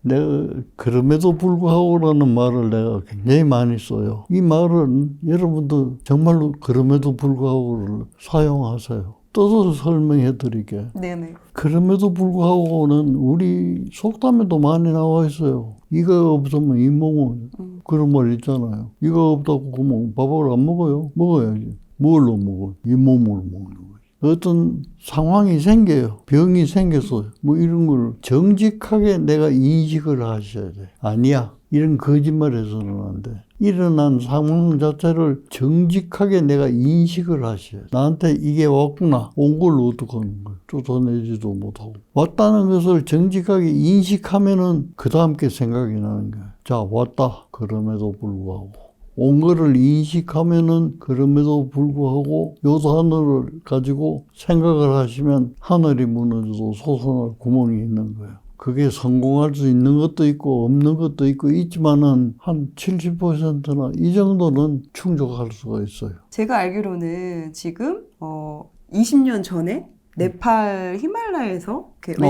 내가 그럼에도 불구하고라는 말을 내가 굉장히 많이 써요. 이 말은 여러분도 정말로 그럼에도 불구하고를 사용하세요. 뜻을 설명해 드릴게. 네네. 그럼에도 불구하고는 우리 속담에도 많이 나와 있어요. 이거 없으면 이 몸은 그런 말 있잖아요. 이거 없다고 그러면 밥을 안 먹어요? 먹어야지. 뭘로 먹어? 이 몸으로 먹는 거지. 어떤 상황이 생겨요. 병이 생겼어요. 뭐 이런 걸 정직하게 내가 인식을 하셔야 돼. 아니야. 이런 거짓말 해서는 안 돼. 일어난 상황 자체를 정직하게 내가 인식을 하셔야 돼. 나한테 이게 왔구나. 온 걸 어떡하는 거야. 쫓아내지도 못하고. 왔다는 것을 정직하게 인식하면은 그 다음 게 생각이 나는 거야. 자, 왔다. 그럼에도 불구하고. 온 거를 인식하면은 그럼에도 불구하고 요 단어를 가지고 생각을 하시면 하늘이 무너져도 솟아날 구멍이 있는 거예요. 그게 성공할 수 있는 것도 있고 없는 것도 있고 있지만은 한 70%나 이 정도는 충족할 수가 있어요. 제가 알기로는 지금 20년 전에 네팔 히말라야에서 이렇게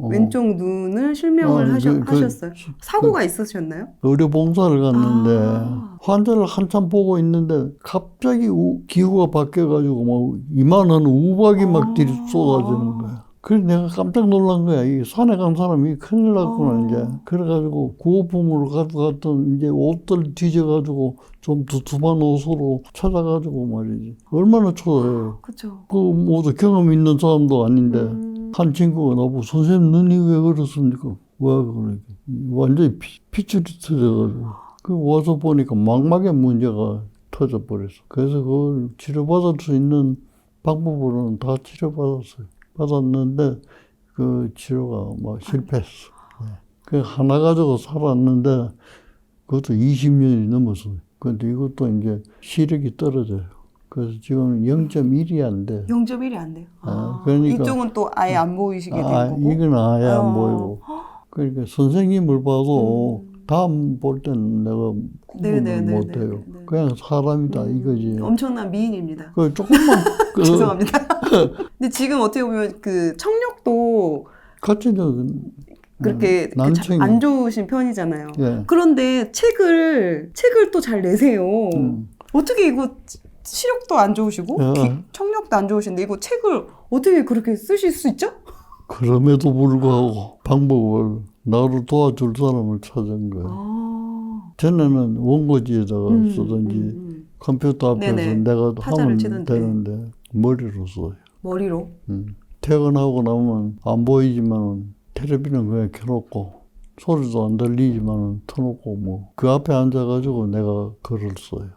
왼쪽 눈을 실명을 하셨어요. 사고가 있으셨나요? 의료봉사를 갔는데 환자를 한참 보고 있는데 갑자기 기후가 바뀌어가지고 막 이만한 우박이 막 쏟아지는 거야. 그래서 내가 깜짝 놀란 거야. 이 산에 간 사람이 큰일 났구나, 이제. 그래가지고 구호품으로 가져갔던 이제 옷들 뒤져가지고 좀 두툼한 옷으로 찾아가지고 말이지. 얼마나 초라해요. 그쵸. 그 모두 경험 있는 사람도 아닌데 한 친구가 나보고 선생님 눈이 왜 그렇습니까? 왜 그러니까 완전히 핏줄이 터져가지고 그 와서 보니까 망막에 문제가 터져버렸어. 그래서 그걸 치료받을 수 있는 방법으로는 다 치료받았어요. 받았는데 그 치료가 막 실패했어. 그 하나 가지고 살았는데 그것도 20년이 넘었어요. 근데 이것도 이제 시력이 떨어져요. 그래서 지금 0.1이 안 돼. 0.1이 안 돼요. 그러니까 이쪽은 또 아예 안 보이시게 된 거고. 이건 아예 안 보이고. 그러니까 선생님을 봐도 다음 볼 때는 내가 구분을 못해요. 그냥 사람이다 이거지. 엄청난 미인입니다. 그 조금만 죄송합니다. 근데 지금 어떻게 보면 그 청력도 같이 그렇게 안 좋으신 편이잖아요. 예. 그런데 책을 또 잘 내세요. 어떻게 이거 시력도 안 좋으시고 청력도 안 좋으신데 이거 책을 어떻게 그렇게 쓰실 수 있죠? 그럼에도 불구하고 방법을 나를 도와줄 사람을 찾은 거예요. 전에는 원고지에다가 쓰든지 컴퓨터 앞에서 내가 하면 되는데 머리로 써요. 머리로? 퇴근하고 나면 안 보이지만 텔레비는 그냥 켜놓고 소리도 안 들리지만 터놓고 뭐 그 앞에 앉아가지고 내가 글을 써요.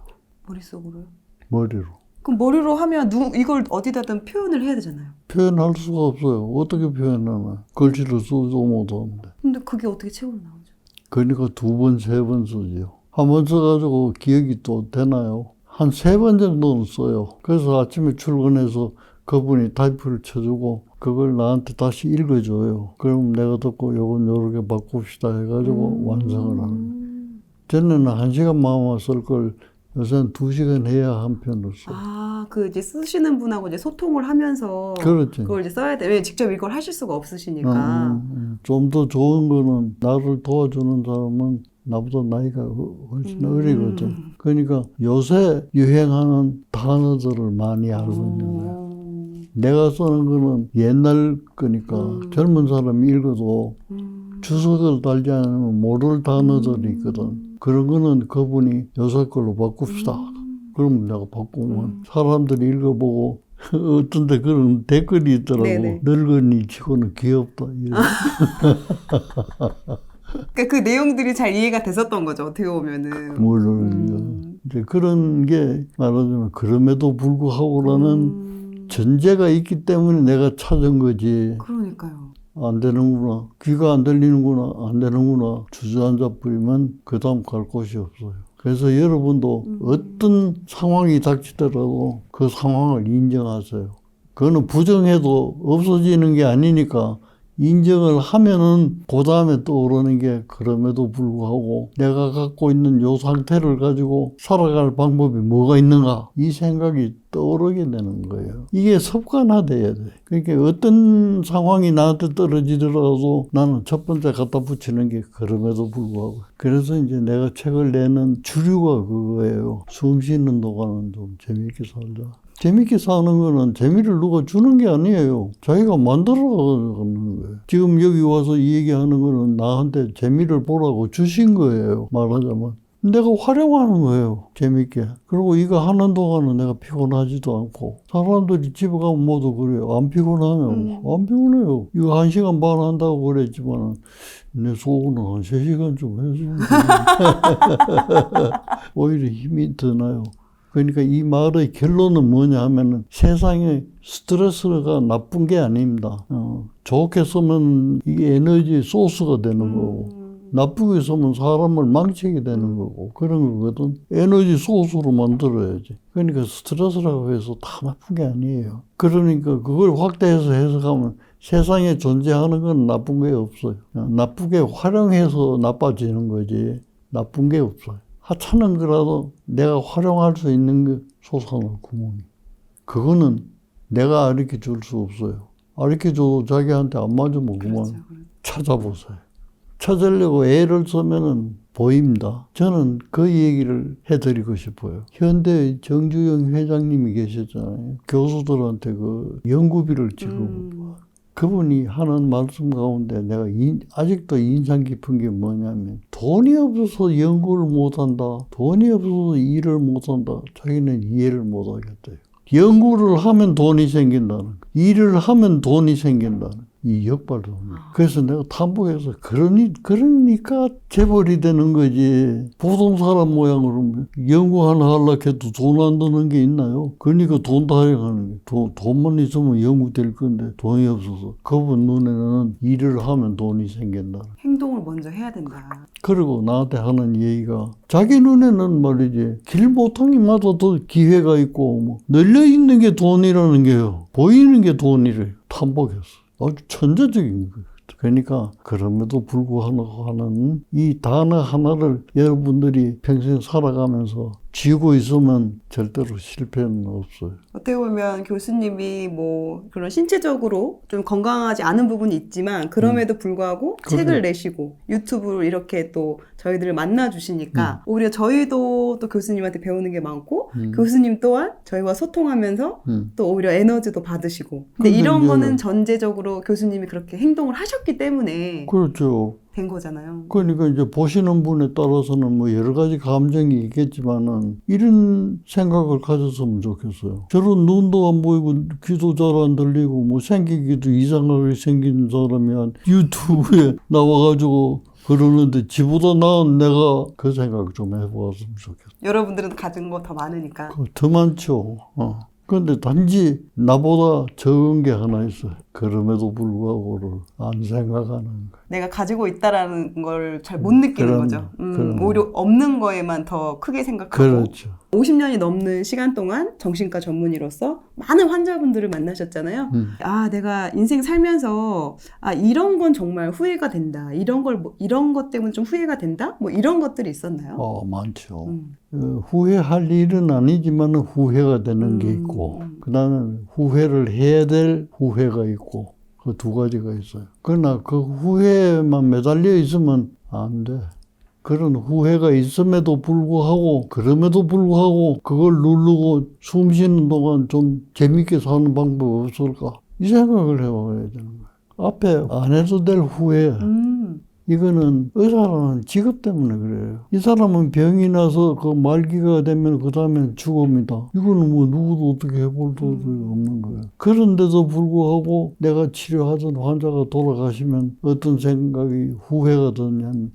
머릿속으로요? 머리로. 그럼 머리로 하면 이걸 어디다든 표현을 해야 되잖아요. 표현할 수가 없어요. 어떻게 표현하나. 글씨를 쓰지도 못하는데. 근데 그게 어떻게 책으로 나오죠? 그러니까 2번, 3번 쓰죠. 한 번 써가지고 기억이 또 되나요? 한 3번 정도는 써요. 그래서 아침에 출근해서 그분이 타이프를 쳐주고 그걸 나한테 다시 읽어줘요. 그럼 내가 듣고 요건 요렇게 바꿉시다 해가지고 완성을 하는 거예요. 전에는 1시간 마음만 쓸 걸 요새는 2시간 해야 한 편을 써. 그 이제 쓰시는 분하고 이제 소통을 하면서 그렇지. 그걸 이제 써야 돼. 왜 직접 이걸 하실 수가 없으시니까. 좀 더 좋은 거는 나를 도와주는 사람은 나보다 나이가 훨씬 어리거든. 그러니까 요새 유행하는 단어들을 많이 알고 있는 거야. 내가 쓰는 거는 옛날 거니까 젊은 사람이 읽어도 주석을 달지 않으면 모를 단어들이 있거든. 그런 거는 그분이 요새 걸로 바꿉시다. 그러면 내가 바꾸면 사람들이 읽어보고 어떤 데 그런 댓글이 있더라고. 네네. 늙은이 치고는 귀엽다. 그러니까 그 내용들이 잘 이해가 됐었던 거죠. 어떻게 보면은. 물론 이제 그런 게 말하자면 그럼에도 불구하고라는 전제가 있기 때문에 내가 찾은 거지. 그러니까요. 안 되는구나. 귀가 안 들리는구나. 안 되는구나. 주저앉아 버리면 그 다음 갈 곳이 없어요. 그래서 여러분도 어떤 상황이 닥치더라도 그 상황을 인정하세요. 그거는 부정해도 없어지는 게 아니니까 인정을 하면은 그 다음에 떠오르는 게 그럼에도 불구하고 내가 갖고 있는 요 상태를 가지고 살아갈 방법이 뭐가 있는가 이 생각이 떠오르게 되는 거예요. 이게 습관화돼야 돼. 그러니까 어떤 상황이 나한테 떨어지더라도 나는 첫 번째 갖다 붙이는 게 그럼에도 불구하고. 그래서 이제 내가 책을 내는 주류가 그거예요. 숨 쉬는 동안은 좀 재미있게 살자. 재밌게 사는 거는 재미를 누가 주는 게 아니에요. 자기가 만들어가는 거예요. 지금 여기 와서 이 얘기하는 거는 나한테 재미를 보라고 주신 거예요. 말하자면. 내가 활용하는 거예요. 재밌게. 그리고 이거 하는 동안은 내가 피곤하지도 않고. 사람들이 집에 가면 모두 그래요. 안 피곤하면. 안 피곤해요. 이거 1시간 반 한다고 그랬지만 내 속은 한 3시간쯤 해서 오히려 힘이 더 나요. 그러니까 이 말의 결론은 뭐냐 하면은 세상에 스트레스가 나쁜 게 아닙니다. 좋게 쓰면 이게 에너지 소스가 되는 거고 나쁘게 쓰면 사람을 망치게 되는 거고 그런 거거든. 에너지 소스로 만들어야지. 그러니까 스트레스라고 해서 다 나쁜 게 아니에요. 그러니까 그걸 확대해서 해석하면 세상에 존재하는 건 나쁜 게 없어요. 나쁘게 활용해서 나빠지는 거지 나쁜 게 없어요. 하찮은 거라도 내가 활용할 수 있는 게 솟아날 구멍이. 그거는 내가 가르쳐 줄 수 없어요. 가르쳐 줘도 자기한테 안 맞으면 그만 찾아보세요. 찾으려고 애를 쓰면은 보입니다. 저는 그 얘기를 해드리고 싶어요. 현대 정주영 회장님이 계셨잖아요. 교수들한테 그 연구비를 지금 그분이 하는 말씀 가운데 내가 아직도 인상 깊은 게 뭐냐면 돈이 없어서 연구를 못한다. 돈이 없어서 일을 못한다. 자기는 이해를 못하겠대요. 연구를 하면 돈이 생긴다는 거. 일을 하면 돈이 생긴다는 이 역발도. 그래서 내가 탐복해서 그러니까 재벌이 되는 거지. 보통 사람 모양으로 연구 하나 하려고 해도 돈 안 드는 게 있나요? 그러니까 돈 타령하는 게. 돈만 있으면 연구 될 건데 돈이 없어서. 그분 눈에는 일을 하면 돈이 생긴다. 행동을 먼저 해야 된다. 그리고 나한테 하는 얘기가 자기 눈에는 말이지 길모퉁이마다 더 기회가 있고 뭐 널려 있는 게 돈이라는 게요. 보이는 게 돈이래요. 탐복했어. 아주 천재적인 거예요. 그러니까 그럼에도 불구하고 하는 이 단어 하나를 여러분들이 평생 살아가면서 쥐고 있으면 절대로 실패는 없어요. 어떻게 보면 교수님이 뭐 그런 신체적으로 좀 건강하지 않은 부분이 있지만 그럼에도 불구하고 책을 내시고 유튜브로 이렇게 또 저희들을 만나주시니까 오히려 저희도 또 교수님한테 배우는 게 많고 교수님 또한 저희와 소통하면서 또 오히려 에너지도 받으시고 근데 이런 거는 전제적으로 교수님이 그렇게 행동을 하셨기 때문에 그렇죠. 된 거잖아요. 그러니까 이제 보시는 분에 따라서는 뭐 여러 가지 감정이 있겠지만은 이런 생각을 가졌으면 좋겠어요. 저런 눈도 안 보이고 귀도 잘 안 들리고 뭐 생기기도 이상하게 생긴 사람이 유튜브에 나와가지고 그러는데 지보다 나은 내가 그 생각 좀 해보았으면 좋겠어요. 여러분들은 가진 거 더 많으니까. 더 많죠. 그런데 단지 나보다 적은 게 하나 있어요. 그럼에도 불구하고를 안 생각하는 거예요. 내가 가지고 있다라는 걸 잘 못 느끼는 거죠. 오히려 없는 거에만 더 크게 생각하고. 그렇죠. 50년이 넘는 시간 동안 정신과 전문의로서 많은 환자분들을 만나셨잖아요. 아, 내가 인생 살면서 이런 건 정말 후회가 된다. 이런 것 때문에 좀 후회가 된다. 뭐 이런 것들이 있었나요? 많죠. 후회할 일은 아니지만 후회가 되는 게 있고, 그다음에 후회를 해야 될 후회가 있고, 그 두 가지가 있어요. 그러나 그 후회에만 매달려 있으면 안 돼. 그런 후회가 있음에도 불구하고 그럼에도 불구하고 그걸 누르고 숨 쉬는 동안 좀 재밌게 사는 방법 없을까? 이 생각을 해봐야 되는 거예요. 앞에 안 해도 될 후회. 이거는 의사라는 직업 때문에 그래요. 이 사람은 병이 나서 그 말기가 되면 그 다음엔 죽음이다. 이거는 뭐 누구도 어떻게 해볼 수 없는 거예요. 그런데도 불구하고 내가 치료하던 환자가 돌아가시면 어떤 생각이 후회가 드냐면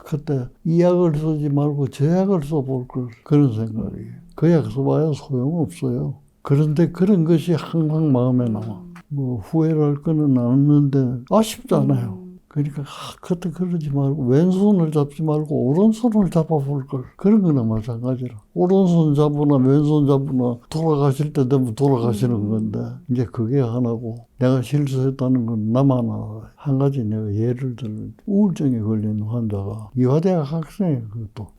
그때 이 약을 쓰지 말고 저 약을 써볼 걸. 그런 생각이에요. 그 약 써봐야 소용없어요. 그런데 그런 것이 항상 마음에 남아. 뭐 후회를 할 거는 않는데 아쉽잖아요. 그러니까 그때 그러지 말고 왼손을 잡지 말고 오른손을 잡아볼 걸. 그런 거나 마찬가지라. 오른손 잡으나 왼손 잡으나 돌아가실 때 되면 돌아가시는 건데 이제 그게 하나고 내가 실수했다는 건 나만 알아. 한 가지 내가 예를 들면 우울증에 걸린 환자가 이화대학 학생이에요.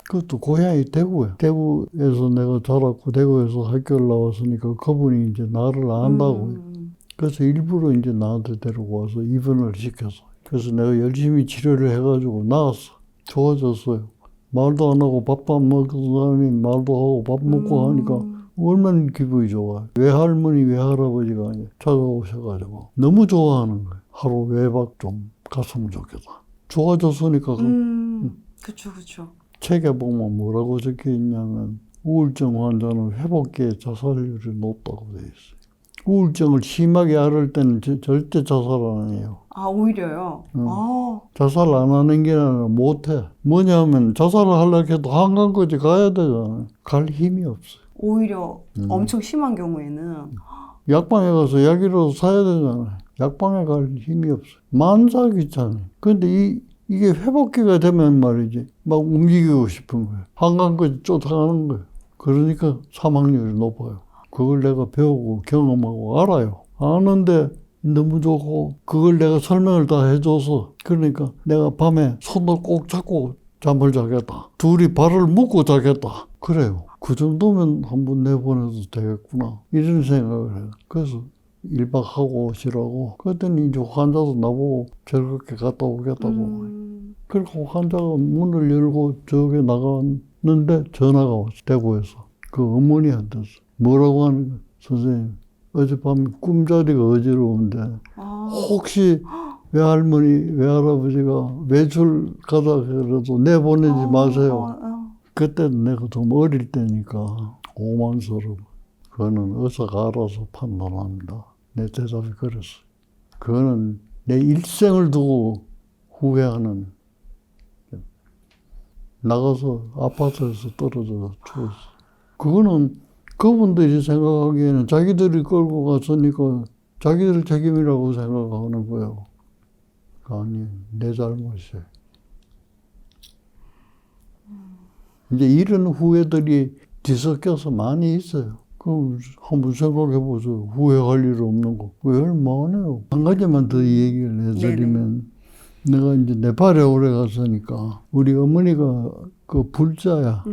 그것도 고향이 대구야. 대구에서 내가 자랐고 대구에서 학교를 나왔으니까 그분이 이제 나를 안다고. 그래서 일부러 이제 나한테 데리고 와서 입원을 시켜서. 그래서 내가 열심히 치료를 해가지고 나았어. 좋아졌어요. 말도 안 하고 밥도 안 먹는 사람이 말도 하고 밥 먹고 하니까 얼마나 기분이 좋아요. 외할머니, 외할아버지가 찾아오셔가지고 너무 좋아하는 거예요. 하루 외박 좀 갔으면 좋겠다. 좋아졌으니까 그쵸. 책에 보면 뭐라고 적혀있냐면 우울증 환자는 회복기에 자살률이 높다고 돼 있어요. 우울증을 심하게 앓을 때는 절대 자살 안 해요. 아, 오히려요? 자살 안 하는 게 아니라 못해. 뭐냐면 자살을 하려고 해도 한강까지 가야 되잖아요. 갈 힘이 없어요. 오히려 엄청 심한 경우에는 약방에 가서 약이라도 사야 되잖아요. 약방에 갈 힘이 없어요. 만삭 있잖아요. 근데 이게 회복기가 되면 말이지 막 움직이고 싶은 거예요. 한강까지 쫓아가는 거예요. 그러니까 사망률이 높아요. 그걸 내가 배우고 경험하고 알아요. 아는데 너무 좋고 그걸 내가 설명을 다 해줘서 그러니까 내가 밤에 손을 꼭 잡고 잠을 자겠다. 둘이 발을 묶고 자겠다. 그래요. 그 정도면 한번 내보내도 되겠구나. 이런 생각을 해요. 그래서 1박 하고 오시라고. 그랬더니 이제 환자도 나보고 즐겁게 갔다 오겠다고. 그리고 환자가 문을 열고 저기 나갔는데 전화가 왔어. 대구에서. 그 어머니한테서. 뭐라고 하는 거야. 선생님, 어젯밤에 꿈자리가 어지러운데 혹시 외할머니, 외할아버지가 외출 가다 그래도 내보내지 마세요. 그때 내가 좀 어릴 때니까 오만스러워. 그거는 의사가 알아서 판단합니다. 내 대답이 그랬어요. 그거는 내 일생을 두고 후회하는. 나가서 아파트에서 떨어져서 죽었어. 그거는 그분들이 생각하기에는 자기들이 끌고 갔으니까 자기들 책임이라고 생각하는 거예요. 아니, 내 잘못이에요. 이제 이런 후회들이 뒤섞여서 많이 있어요. 그 한번 생각해 보세요. 후회할 일 없는 거. 후회를 많아요. 한 가지만 더 얘기를 해드리면 내가 이제 네팔에 오래 갔으니까 우리 어머니가 그 불자야.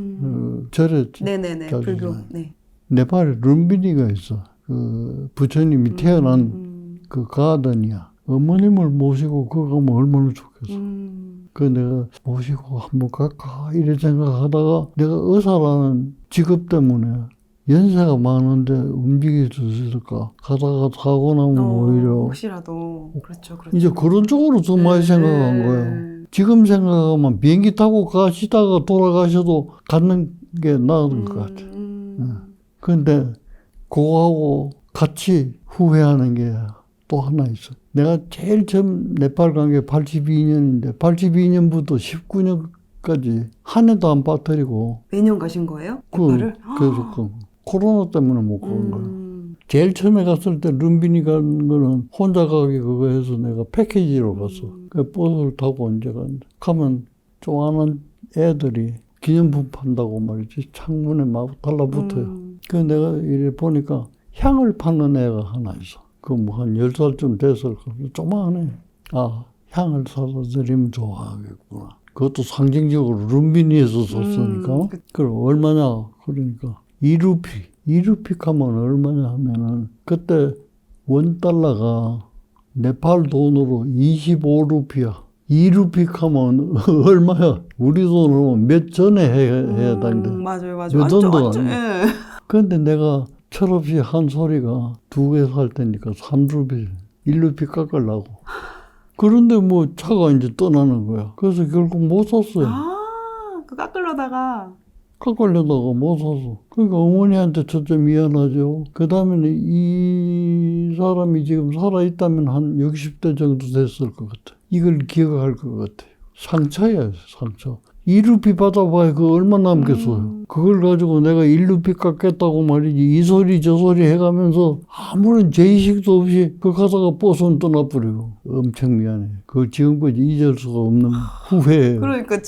절에 네네네. 불교. 네. 네팔에 룸비니가 있어. 그 부처님이 태어난 그 가든이야. 어머님을 모시고 그거 가면 얼마나 좋겠어. 그 내가 모시고 한번 갈까 이래 생각하다가 내가 의사라는 직업 때문에 연세가 많은데 움직일 수 있을까? 가다가 사고 나면 오히려 혹시라도 그렇죠. 이제 그런 쪽으로 더 많이 생각한 거예요. 지금 생각하면 비행기 타고 가시다가 돌아가셔도 갖는 게 나은 것 같아요. 근데 그거하고 같이 후회하는 게 또 하나 있어. 내가 제일 처음 네팔 간 게 82년인데 82년부터 19년까지 한 해도 안 빠뜨리고 매년 가신 거예요? 네팔을? 계속 코로나 때문에 못 간 거야. 제일 처음에 갔을 때 룸비니 간 거는 혼자 가기 그거 해서 내가 패키지로 갔어. 그 버스를 타고 언제 갔는데 가면 좀 아는 애들이 기념품 판다고 말이지 창문에 막 달라붙어요. 그래서 내가 이래 보니까 향을 파는 애가 하나 있어. 그 뭐 한 10살쯤 됐을 거야. 조그만해. 아, 향을 사다 드리면 좋아하겠구나. 그것도 상징적으로 룸비니에서 줬으니까. 그럼 얼마냐? 그러니까 2루피 하면 얼마냐 하면은 그때 원달러가 네팔 돈으로 25루피야. 2루피 하면 얼마야? 우리 돈으로 몇 전에 해야 되는데. 맞아요. 몇 원도 아니야. 그런데 내가 철없이 한 소리가 2개 살 테니까 3루피, 1루피 깎으려고. 그런데 뭐 차가 이제 떠나는 거야. 그래서 결국 못 샀어요. 그 깎으려다가 못 샀어. 그러니까 어머니한테 첫째 미안하죠. 그 다음에는 이 사람이 지금 살아있다면 한 60대 정도 됐을 것 같아. 이걸 기억할 것 같아요. 상처예요, 상처. 일루피 받아봐야 그거 얼마 남겠어요. 그걸 가지고 내가 일루피 깎겠다고 말이지 이 소리 저 소리 해가면서 아무런 죄의식도 없이 그 가다가 버스는 떠나버리고 엄청 미안해. 그걸 지금까지 잊을 수가 없는 후회예요. 그러니까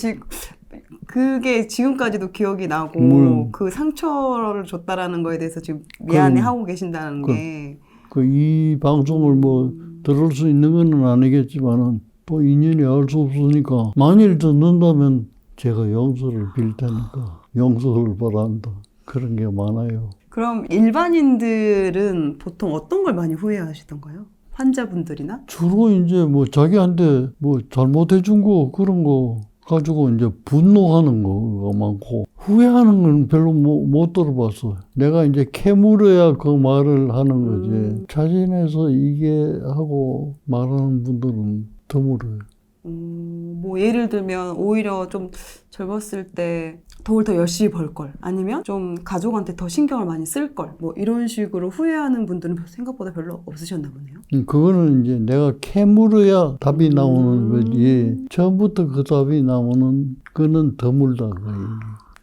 그게 지금까지도 기억이 나고 그 상처를 줬다라는 거에 대해서 지금 미안해 하고 계신다는 게. 이 방송을 뭐 들을 수 있는 건 아니겠지만은 또 인연이 알 수 없으니까 만일 듣는다면 제가 용서를 빌 테니까 용서를 바란다. 그런 게 많아요. 그럼 일반인들은 보통 어떤 걸 많이 후회하시던가요? 환자분들이나? 주로 이제 뭐 자기한테 뭐 잘못해준 거 그런 거 가지고 이제 분노하는 거가 많고 후회하는 건 별로 못 들어봤어요. 내가 이제 캐물어야 그 말을 하는 거지. 자신에서 이게 하고 말하는 분들은 드물어요. 뭐 예를 들면 오히려 좀 젊었을 때 돈을 더 열심히 벌 걸, 아니면 좀 가족한테 더 신경을 많이 쓸 걸, 뭐 이런 식으로 후회하는 분들은 생각보다 별로 없으셨나 보네요. 그거는 이제 내가 캐물어야 답이 나오는 거지. 처음부터 그 답이 나오는 거는 드물다.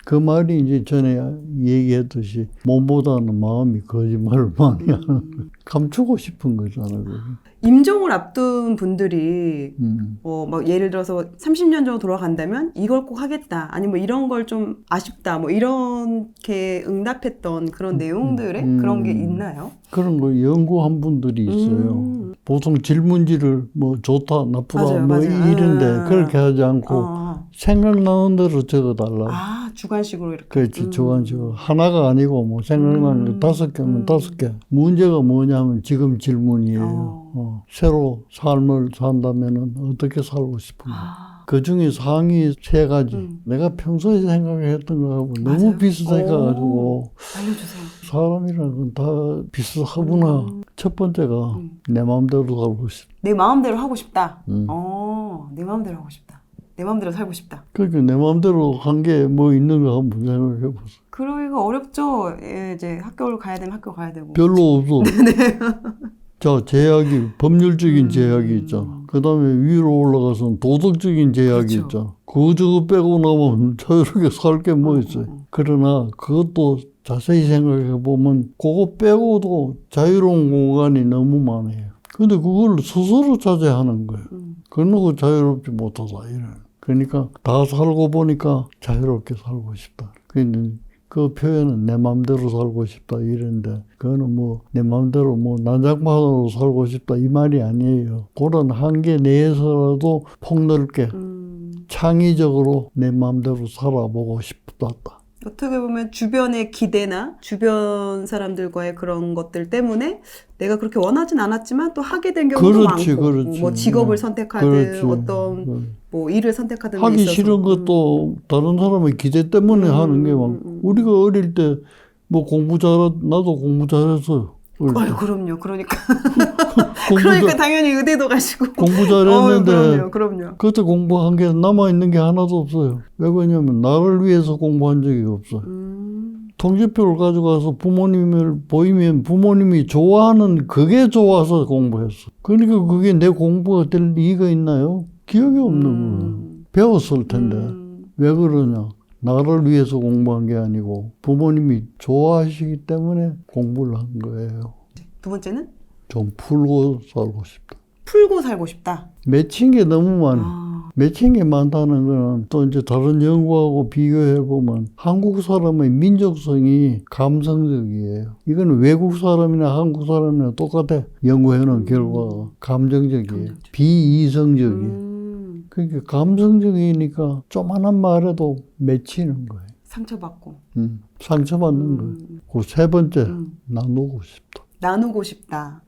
그 말이 이제 전에 얘기했듯이 몸보다는 마음이 거짓말을 많이 하는 거예요. 감추고 싶은 거잖아요. 임종을 앞둔 분들이 막 예를 들어서 30년 정도 돌아간다면 이걸 꼭 하겠다, 아니면 뭐 이런 걸 좀 아쉽다, 뭐 이렇게 응답했던 그런 내용들의 그런 게 있나요? 그런 거 연구한 분들이 있어요. 보통 질문지를 뭐 좋다, 나쁘다, 맞아요, 뭐 맞아요. 이런데 그렇게 하지 않고 생각나는 대로 적어달라. 주관식으로 이렇게. 그렇지, 주관식으로. 하나가 아니고 뭐 생각나는 거 5개면 5개. 문제가 뭐냐면 지금 질문이에요. 새로 삶을 산다면 어떻게 살고 싶은가. 그 중에 상위 3가지. 내가 평소에 생각했던 거하고 너무 비슷해가지고. 알려주세요. 사람이라는 건 다 비슷하구나. 첫 번째가 내 마음대로 살고 싶다. 내 마음대로 하고 싶다. 내 마음대로 하고 싶다. 내 마음대로 살고 싶다. 그러니까 내 마음대로 한 게 뭐 있는가 한번 생각해보세요. 그러기가 어렵죠. 이제 학교를 가야 되면 학교 가야 되고. 별로 없어. 자, 제약이, 법률적인 제약이 있잖아. 그 다음에 위로 올라가서는 도덕적인 제약이 있잖아. 그거 저거 빼고 나면 자유롭게 살 게 뭐 있어요. 그러나 그것도 자세히 생각해보면 그거 빼고도 자유로운 공간이 너무 많아요. 근데 그걸 스스로 차지하는 거예요. 그러고 자유롭지 못하다, 이런. 그러니까 다 살고 보니까 자유롭게 살고 싶다. 그 표현은 내 마음대로 살고 싶다 이런데, 그거는 뭐 내 마음대로 뭐 난장판으로 살고 싶다 이 말이 아니에요. 그런 한계 내에서라도 폭넓게 창의적으로 내 마음대로 살아보고 싶다. 어떻게 보면 주변의 기대나 주변 사람들과의 그런 것들 때문에 내가 그렇게 원하진 않았지만 또 하게 된 경우도 많고, 뭐 직업을 선택하든 어떤 뭐 일을 선택하든 하기 싫은 것도 다른 사람의 기대 때문에 하는 게 많고. 우리가 어릴 때 뭐 나도 공부 잘했어요. 그럼요. 그러니까 당연히 의대도 가시고 공부 잘했는데 그럼요. 그때 공부한 게 남아있는 게 하나도 없어요. 왜 그러냐면 나를 위해서 공부한 적이 없어요. 통지표를 가져가서 부모님을 보이면 부모님이 좋아하는 그게 좋아서 공부했어. 그러니까 그게 내 공부가 될 이유가 있나요? 기억이 없는 거예요. 배웠을 텐데. 왜 그러냐? 나를 위해서 공부한 게 아니고 부모님이 좋아하시기 때문에 공부를 한 거예요. 두 번째는? 좀 풀고 살고 싶다. 풀고 살고 싶다. 맺힌 게 너무 많아. 맺힌 게 많다는 거는 또 이제 다른 연구하고 비교해보면 한국 사람의 민족성이 감성적이에요. 이건 외국 사람이나 한국 사람이나 똑같아. 연구해놓은 결과가 감정적이에요. 비이성적이에요. 그러니까 감성적이니까 조만한 말에도 맺히는 거예요. 상처받고. 상처받는 거예요. 그 세 번째, 나누고 싶다. 나누고 싶다.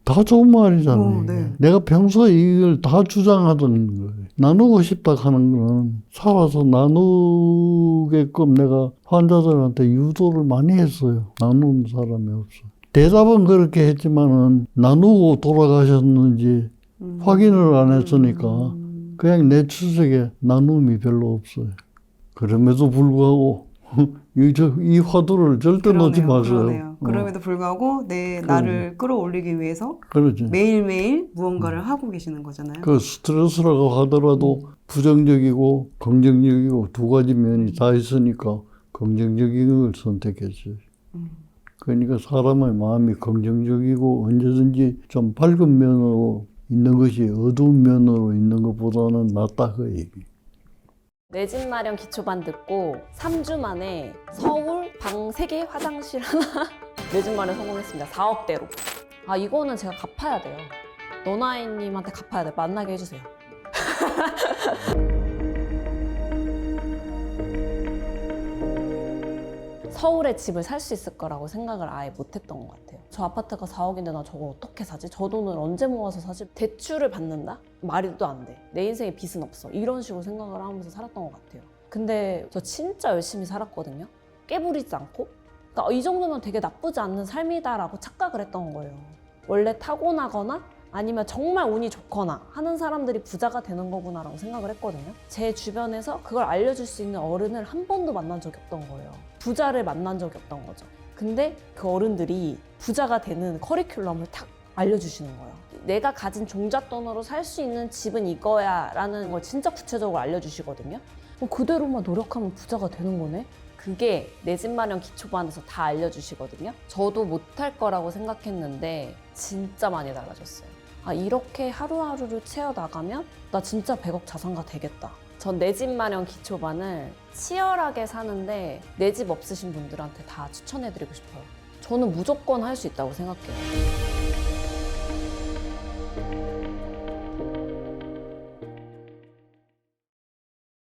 다 좋은 말이잖아요. 네. 내가 평소에 이걸 다 주장하던 거예요. 나누고 싶다 하는 거는 살아서 나누게끔 내가 환자들한테 유도를 많이 했어요. 나누는 사람이 없어. 대답은 그렇게 했지만은 나누고 돌아가셨는지 확인을 안 했으니까 그냥 내 추석에 나눔이 별로 없어요. 그럼에도 불구하고 이 화두를 절대 놓지 마세요. 그러네요. 그럼에도 불구하고 나를 끌어올리기 위해서 그렇지. 매일매일 무언가를 하고 계시는 거잖아요. 그 스트레스라고 하더라도 부정적이고 긍정적이고 두 가지 면이 다 있으니까 긍정적인 걸 선택했어요. 그러니까 사람의 마음이 긍정적이고 언제든지 좀 밝은 면으로 있는 것이 어두운 면으로 있는 것보다는 낫다 그 얘기. 내 집 마련 기초반 듣고 3주 만에 서울 방 3개 화장실 하나 내 집 마련 성공했습니다. 4억대로. 아 이거는 제가 갚아야 돼요. 너나이님한테 갚아야 돼. 만나게 해주세요. 서울에 집을 살 수 있을 거라고 생각을 아예 못했던 것 같아요. 저 아파트가 4억인데 나 저걸 어떻게 사지? 저 돈을 언제 모아서 사지? 대출을 받는다? 말도 안 돼. 내 인생에 빚은 없어. 이런 식으로 생각을 하면서 살았던 것 같아요. 근데 저 진짜 열심히 살았거든요. 깨부리지 않고. 그러니까 이 정도면 되게 나쁘지 않는 삶이다라고 착각을 했던 거예요. 원래 타고나거나 아니면 정말 운이 좋거나 하는 사람들이 부자가 되는 거구나라고 생각을 했거든요. 제 주변에서 그걸 알려줄 수 있는 어른을 한 번도 만난 적이 없던 거예요. 부자를 만난 적이 없던 거죠. 근데 그 어른들이 부자가 되는 커리큘럼을 탁 알려주시는 거예요. 내가 가진 종잣돈으로 살 수 있는 집은 이거야 라는 걸 진짜 구체적으로 알려주시거든요. 그대로만 노력하면 부자가 되는 거네? 그게 내 집 마련 기초반에서 다 알려주시거든요. 저도 못할 거라고 생각했는데 진짜 많이 달라졌어요. 아 이렇게 하루하루를 채워나가면 나 진짜 100억 자산가 되겠다. 전 내 집 마련 기초반을 치열하게 사는데 내 집 없으신 분들한테 다 추천해드리고 싶어요. 저는 무조건 할 수 있다고 생각해요.